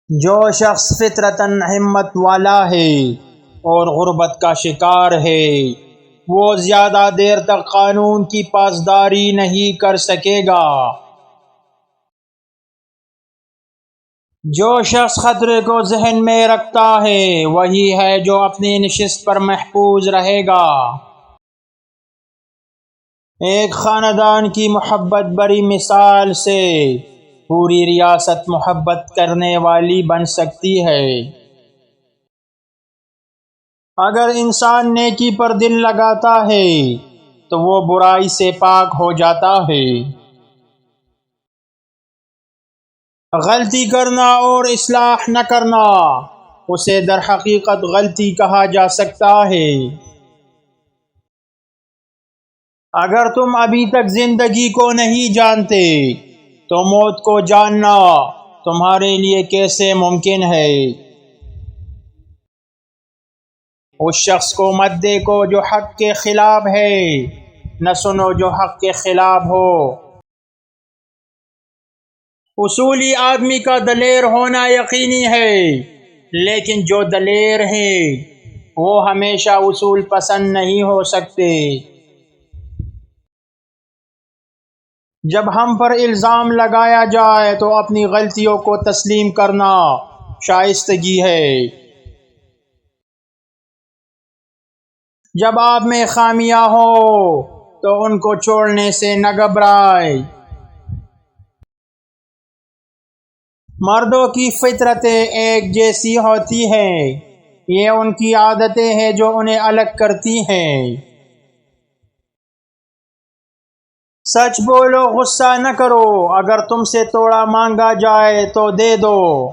جو شخص فطرتاً ہمت والا ہے اور غربت کا شکار ہے وہ زیادہ دیر تک قانون کی پاسداری نہیں کر سکے گا۔ جو شخص خطرے کو ذہن میں رکھتا ہے وہی ہے جو اپنی نشست پر محفوظ رہے گا۔ ایک خاندان کی محبت بری مثال سے پوری ریاست محبت کرنے والی بن سکتی ہے۔ اگر انسان نیکی پر دل لگاتا ہے تو وہ برائی سے پاک ہو جاتا ہے۔ غلطی کرنا اور اصلاح نہ کرنا اسے در حقیقت غلطی کہا جا سکتا ہے۔ اگر تم ابھی تک زندگی کو نہیں جانتے تو موت کو جاننا تمہارے لیے کیسے ممکن ہے؟ اس شخص کو مت دیکھو جو حق کے خلاف ہے، نہ سنو جو حق کے خلاف ہو۔ اصولی آدمی کا دلیر ہونا یقینی ہے، لیکن جو دلیر ہیں وہ ہمیشہ اصول پسند نہیں ہو سکتے۔ جب ہم پر الزام لگایا جائے تو اپنی غلطیوں کو تسلیم کرنا شائستگی ہے۔ جب آپ میں خامیاں ہوں تو ان کو چھوڑنے سے نہ گھبرائیں۔ مردوں کی فطرتیں ایک جیسی ہوتی ہیں، یہ ان کی عادتیں ہیں جو انہیں الگ کرتی ہیں۔ سچ بولو، غصہ نہ کرو، اگر تم سے توڑا مانگا جائے تو دے دو۔